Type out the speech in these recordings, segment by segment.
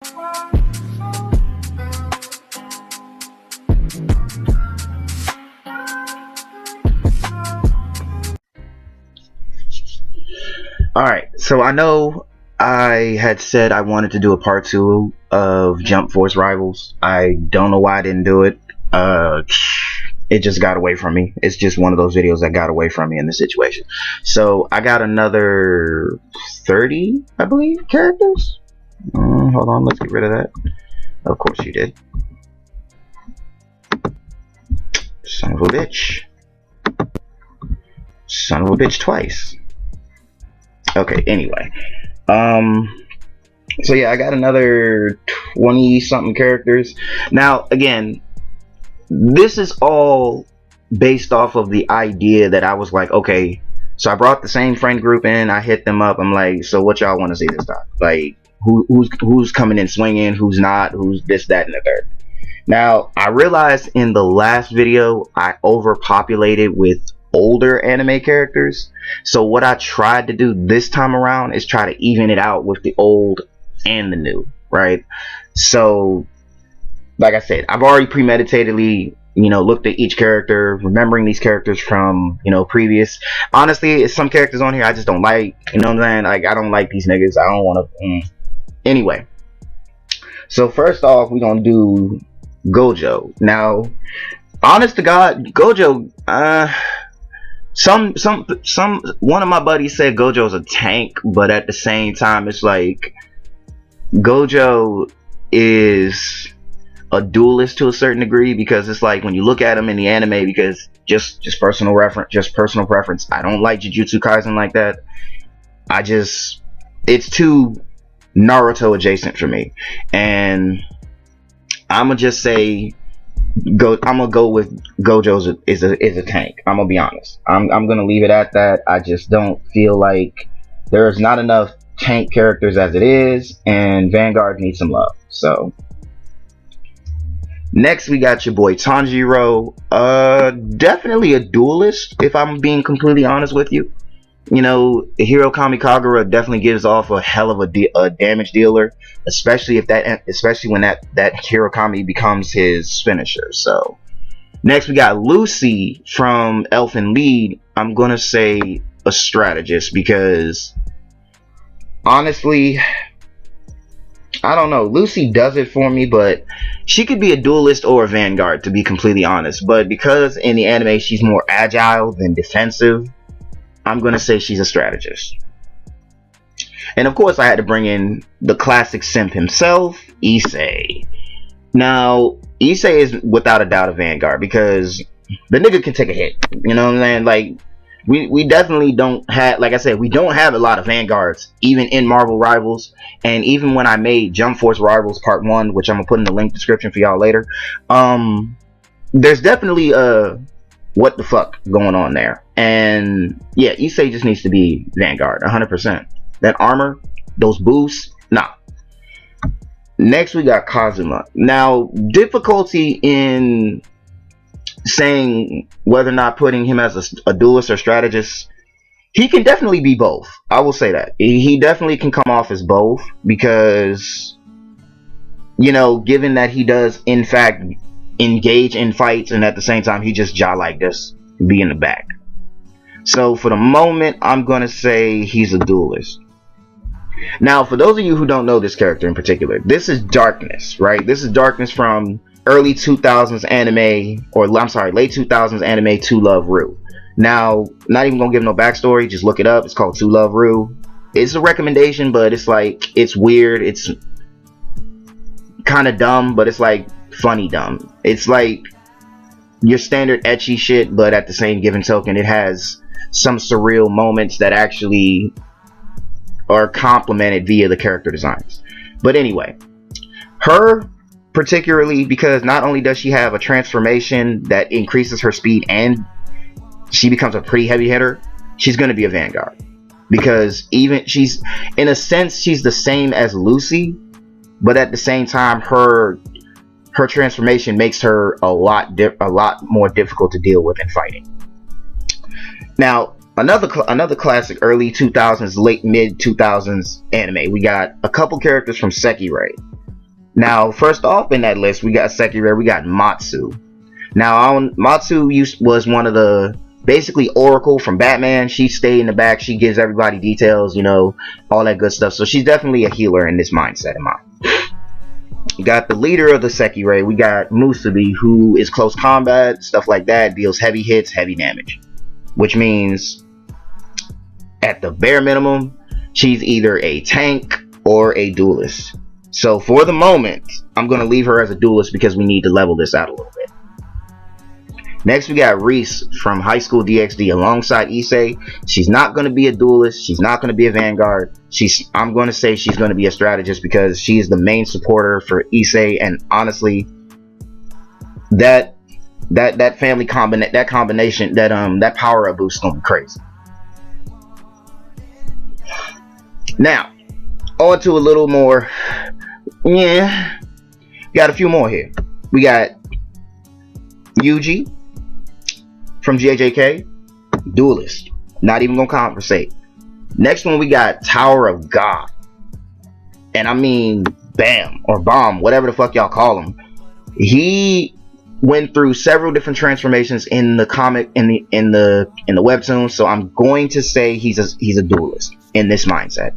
Alright, so I know I had said I wanted to do a part 2 of Jump Force Rivals. I don't know why I didn't do it. It just got away from me. It's just one of those videos that got away from me in this situation. So I got another 30, I believe, characters. Hold on, let's get rid of that. Of course you did. Son of a bitch. Son of a bitch twice. Okay, anyway. So yeah, I got another 20 something characters. Now, again, this is all based off of the idea that I was like, okay, so I brought the same friend group in, I hit them up, I'm like, so what y'all want to see this time? Like, who's coming in swinging, who's not, who's this, that, and the third. Now, I realized in the last video, I overpopulated with older anime characters. So what I tried to do this time around is try to even it out with the old and the new, right? So, like I said, I've already premeditatedly, looked at each character, remembering these characters from, previous. Honestly, it's some characters on here I just don't like. You know what I'm saying? Like, I don't like these niggas. I don't want to. Anyway, so first off, we're gonna do Gojo. Now, honest to God, Gojo, one of my buddies said Gojo's a tank, but at the same time, it's like Gojo is a duelist to a certain degree, because it's like when you look at him in the anime, because just personal preference, I don't like Jujutsu Kaisen like that. It's too Naruto adjacent for me, and I'ma just say I'm gonna go with Gojo is a tank. I'm gonna be honest. I'm gonna leave it at that. I just don't feel like there's not enough tank characters as it is, and Vanguard needs some love. So next we got your boy Tanjiro. Definitely a duelist, if I'm being completely honest with you. Hiro Kamikagura definitely gives off a hell of a damage dealer, especially when that Hiro Kami becomes his finisher. So next we got Lucy from Elfen Lied. I'm gonna say a strategist, because honestly, I don't know, Lucy does it for me, but she could be a duelist or a vanguard, to be completely honest. But because in the anime she's more agile than defensive, I'm gonna say she's a strategist. And of course I had to bring in the classic simp himself, Issei. Now, Issei is without a doubt a vanguard, because the nigga can take a hit. You know what I'm saying? Like, we definitely don't have, like I said, we don't have a lot of vanguards, even in Marvel Rivals. And even when I made Jump Force Rivals Part 1, which I'm gonna put in the link description for y'all later, there's definitely what the fuck going on there. And yeah, Issei just needs to be Vanguard 100%. That armor, those boosts, nah. Next we got Kazuma. Now, difficulty in saying whether or not putting him as a duelist or strategist. He can definitely be both. I will say that he definitely can come off as both, because given that he does in fact engage in fights, and at the same time he just jaw like this, be in the back. So for the moment, I'm gonna say he's a duelist. Now, for those of you who don't know this character in particular, this is Darkness, right? This is Darkness from early 2000s anime, or I'm sorry, late 2000s anime To Love Ru. Now, not even gonna give no backstory, just look it up. It's called To Love Ru. It's a recommendation, but it's like, it's weird, it's kind of dumb, but it's like funny dumb. It's like your standard ecchi shit, but at the same given token, it has some surreal moments that actually are complemented via the character designs. But anyway, her particularly, because not only does she have a transformation that increases her speed and she becomes a pretty heavy hitter, she's going to be a vanguard, because even she's, in a sense, she's the same as Lucy, but at the same time her transformation makes her a lot more difficult to deal with in fighting. Now, another classic early 2000s, late mid 2000s anime, we got a couple characters from Sekirei. Now, first off in that list, we got Sekirei, we got Matsu. Now, Matsu was one of the basically Oracle from Batman. She stayed in the back. She gives everybody details, you know, all that good stuff. So she's definitely a healer in this mindset of mine. We got the leader of the Sekirei. We got Musabi, who is close combat, stuff like that, deals heavy hits, heavy damage. Which means, at the bare minimum, she's either a tank or a duelist. So for the moment, I'm going to leave her as a duelist because we need to level this out a little bit. Next, we got Reese from High School DxD alongside Issei. She's not going to be a duelist. She's not going to be a vanguard. I'm going to say she's going to be a strategist because she is the main supporter for Issei. And honestly, that family combination, that power up boost is going to be crazy. Now, on to a little more. Yeah, got a few more here. We got Yuji from JJK, duelist, not even gonna conversate. Next one, we got Tower of God, and I mean Bam or Bomb, whatever the fuck y'all call him. He went through several different transformations in the comic, in the webtoon. So I'm going to say he's a duelist in this mindset.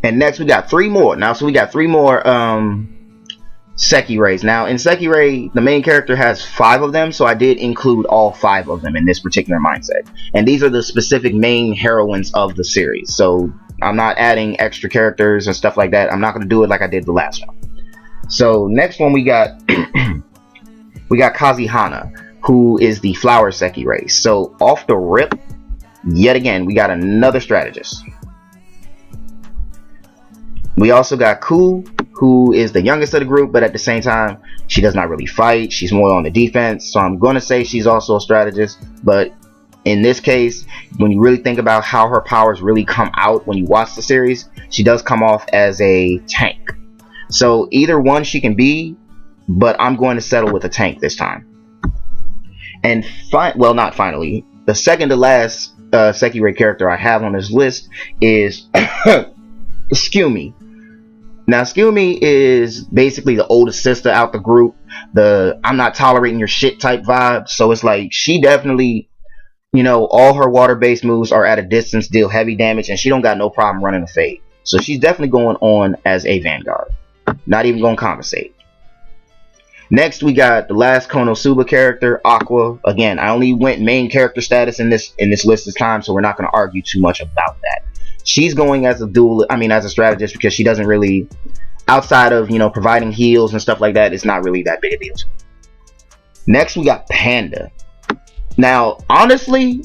And next we got three more. Now, so we got three more Sekireis. Now, in Sekirei, the main character has 5 of them, so I did include all 5 of them in this particular mindset. And these are the specific main heroines of the series. So I'm not adding extra characters and stuff like that. I'm not going to do it like I did the last one. So next one we got we got Kazihana, who is the flower Sekirei. So off the rip, yet again, we got another strategist. We also got Ku, who is the youngest of the group, but at the same time, she does not really fight. She's more on the defense. So I'm going to say she's also a strategist. But in this case, when you really think about how her powers really come out when you watch the series, she does come off as a tank. So either one she can be, but I'm going to settle with a tank this time. And well, not finally. The second to last Sekirei character I have on this list is Tsukumi. Now, Tsukumi is basically the oldest sister out the group. The I'm not tolerating your shit type vibe. So it's like she definitely, you know, all her water-based moves are at a distance, deal heavy damage, and she don't got no problem running a fade. So she's definitely going on as a vanguard. Not even going to compensate. Next, we got the last Konosuba character, Aqua. Again, I only went main character status in this list this time, so we're not going to argue too much about that. She's going as a strategist because she doesn't really, outside of, you know, providing heals and stuff like that, it's not really that big a deal. Next, we got Panda. Now, honestly,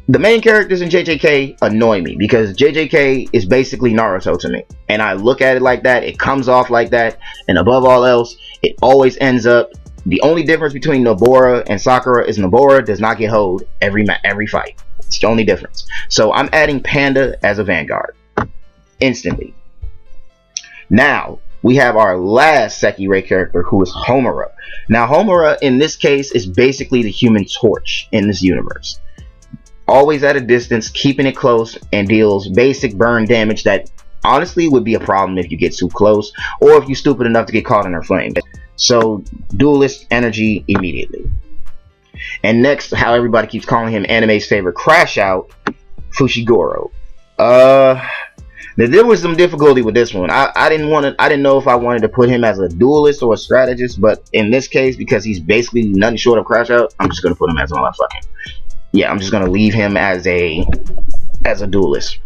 the main characters in JJK annoy me because JJK is basically Naruto to me. And I look at it like that, it comes off like that, and above all else, it always ends up, the only difference between Nobara and Sakura is Nobara does not get hoed every fight. It's the only difference. So I'm adding Panda as a vanguard instantly. Now we have our last Sekirei character, who is Homura. Now Homura in this case is basically the Human Torch in this universe. Always at a distance, keeping it close, and deals basic burn damage that honestly would be a problem if you get too close or if you're stupid enough to get caught in her flame. So duelist energy immediately. And next, how everybody keeps calling him anime's favorite crash out, Fushiguro. There was some difficulty with this one. I didn't know if I wanted to put him as a duelist or a strategist, but in this case, because he's basically nothing short of crash out, I'm just gonna put him as a motherfucking. Yeah, I'm just gonna leave him as a duelist.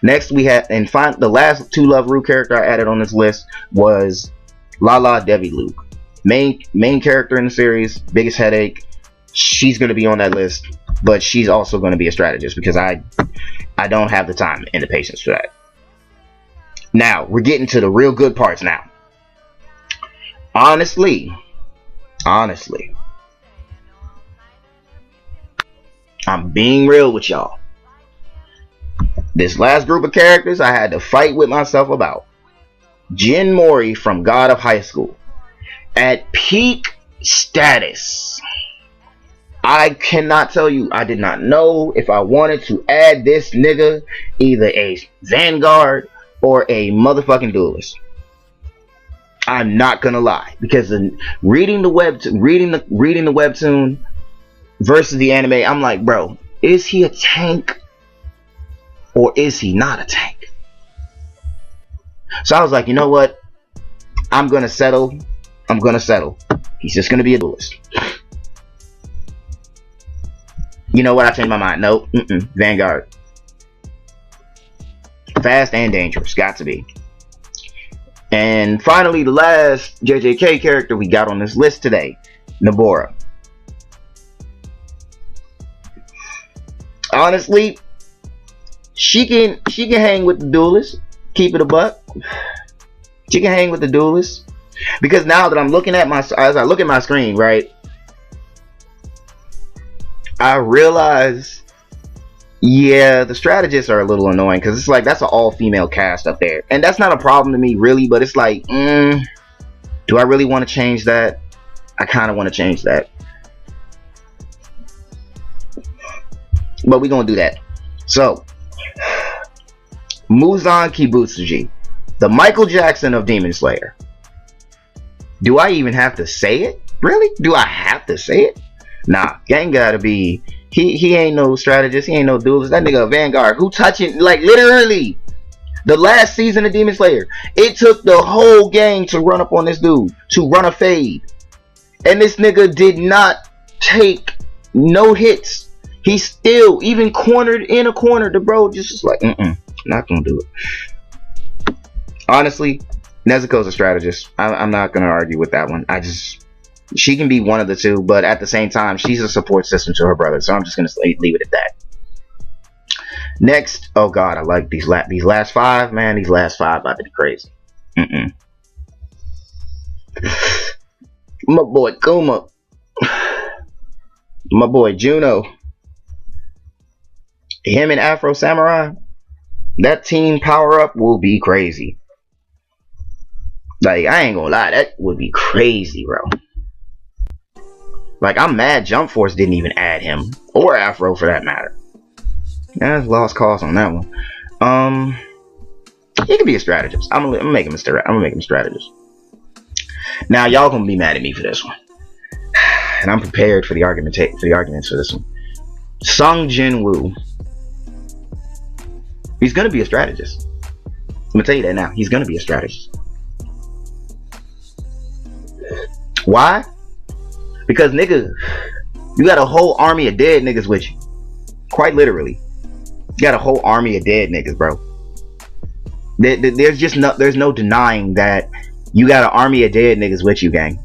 Next, we had, and the last two Love Ru character I added on this list was Lala Devi Luke. Main character in the series, biggest headache. She's going to be on that list, but she's also going to be a strategist because I don't have the time and the patience for that. Now, we're getting to the real good parts now. Honestly, I'm being real with y'all. This last group of characters I had to fight with myself about. Jin Mori from God of High School. At peak status, I cannot tell you, I did not know if I wanted to add this nigga either a vanguard or a motherfucking duelist. I'm not gonna lie, because reading the webtoon versus the anime, I'm like, bro, is he a tank or is he not a tank? So I was like, you know what? I'm gonna settle. He's just gonna be a duelist. You know what? I changed my mind. Nope. Vanguard. Fast and dangerous. Got to be. And finally, the last JJK character we got on this list today, Nabora. Honestly, she can hang with the duelist. Keep it a buck. She can hang with the duelist, because now that I'm looking at as I look at my screen, right, I realize, yeah, the strategists are a little annoying, because it's like that's an all-female cast up there, and that's not a problem to me really, but it's like, do I really want to change that? I kind of want to change that, but we're gonna do that. So, Muzan Kibutsuji, the Michael Jackson of Demon Slayer. Do I even have to say it? Really? Do I have to say it? Nah, gang gotta be. He ain't no strategist. He ain't no duelist. That nigga a Vanguard. Who touching? Like literally, the last season of Demon Slayer, it took the whole gang to run up on this dude, to run a fade, and this nigga did not take no hits. He still even cornered in a corner. The bro just like, not gonna do it. Honestly, Nezuko's a strategist. I'm not gonna argue with that one. She can be one of the two, but at the same time, she's a support system to her brother. So I'm just gonna leave it at that. Next, oh god, I like these last five, man. These last five about to be crazy. My boy Kuma, my boy Juno, him and Afro Samurai. That team power up will be crazy. Like, I ain't gonna lie, that would be crazy, bro. Like, I'm mad Jump Force didn't even add him, or Afro for that matter. That's lost cause on that one. He could be a strategist. I'm gonna make him a strategist. Now y'all gonna be mad at me for this one, and I'm prepared for the arguments for this one. Sung Jin Woo. He's gonna be a strategist. I'm gonna tell you that now. He's gonna be a strategist. Why? Because nigga, you got a whole army of dead niggas with you. Quite literally. You got a whole army of dead niggas, bro. There's no denying that you got an army of dead niggas with you, gang.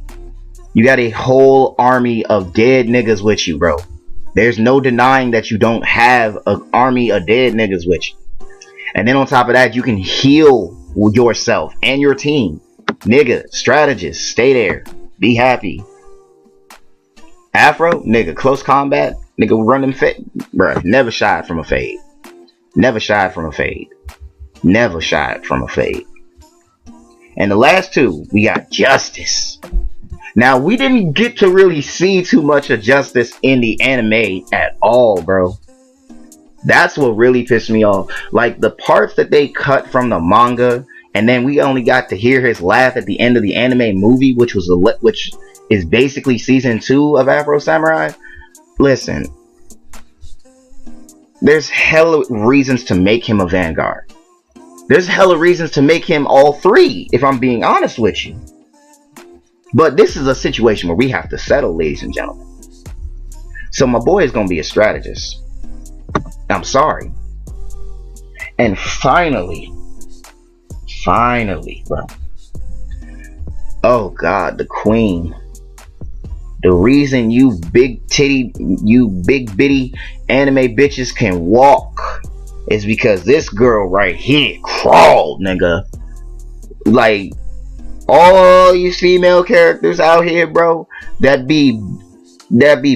You got a whole army of dead niggas with you, bro. There's no denying that you don't have an army of dead niggas with you. And then on top of that, you can heal yourself and your team. Nigga, strategist, stay there. Be happy. Afro, nigga, close combat. Nigga, run them fade. Bruh, never shied from a fade. Never shied from a fade. Never shied from a fade. And the last two, we got Justice. Now, we didn't get to really see too much of Justice in the anime at all, bro. That's what really pissed me off. Like, the parts that they cut from the manga, and then we only got to hear his laugh at the end of the anime movie, which is basically season 2 of Afro Samurai. Listen, there's hella reasons to make him a Vanguard. There's hella reasons to make him all three, if I'm being honest with you. But this is a situation where we have to settle, ladies and gentlemen. So my boy is going to be a strategist. I'm sorry. And finally, bro. Oh God, the queen. The reason you big bitty anime bitches can walk is because this girl right here crawled, nigga. Like, all you female characters out here, bro, that be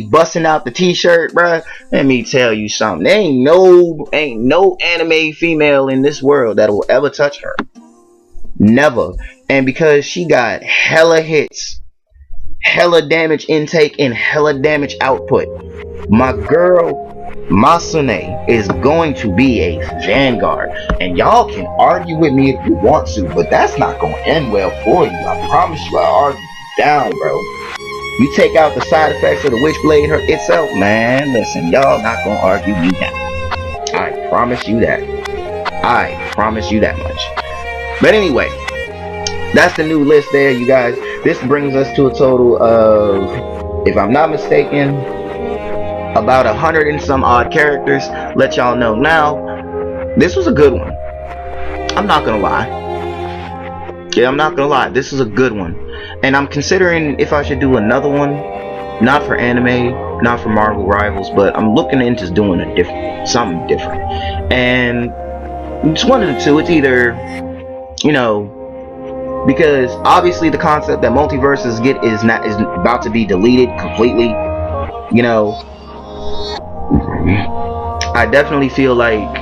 busting out the t-shirt, bro. Let me tell you something. There ain't no anime female in this world that will ever touch her. Never. And because she got hella hits, hella damage intake, and hella damage output, my girl Masune is going to be a Vanguard. And y'all can argue with me if you want to, but that's not going to end well for you. I promise you, I argue down, bro. You take out the side effects of the Witchblade itself, man. Listen, y'all not going to argue me down. I promise you that. I promise you that much. But anyway, that's the new list there, you guys. This brings us to a total of, if I'm not mistaken, about 100 and some odd characters. Let y'all know now, this was a good one. I'm not gonna lie. Yeah, I'm not gonna lie. This is a good one. And I'm considering if I should do another one. Not for anime, not for Marvel Rivals, but I'm looking into doing something different. And it's one of the two. It's either, you know, because obviously the concept that multiverses is about to be deleted completely. You know, I definitely feel like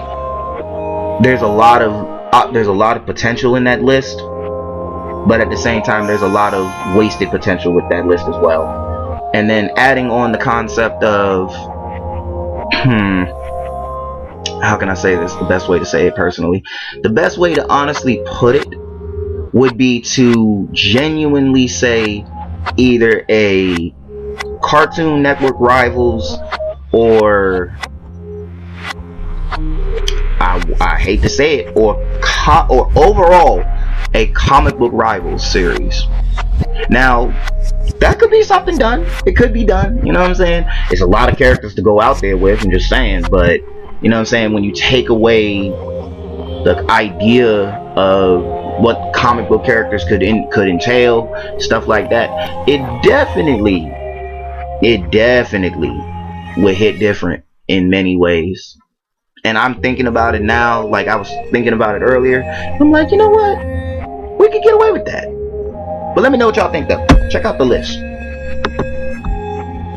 there's a lot of potential in that list, but at the same time there's a lot of wasted potential with that list as well. And then adding on the concept of how can I say this? The best way to say it personally, the best way to honestly put it would be to genuinely say either a Cartoon Network Rivals or I hate to say it, or overall a comic book Rivals series. Now that could be something done. It could be done. You know what I'm saying? It's a lot of characters to go out there with. I'm just saying, but you know what I'm saying? When you take away the idea of what comic book characters could entail, stuff like that, it definitely would hit different in many ways. And I'm thinking about it now, like I was thinking about it earlier. I'm like, you know what? We could get away with that. But let me know what y'all think though. Check out the list.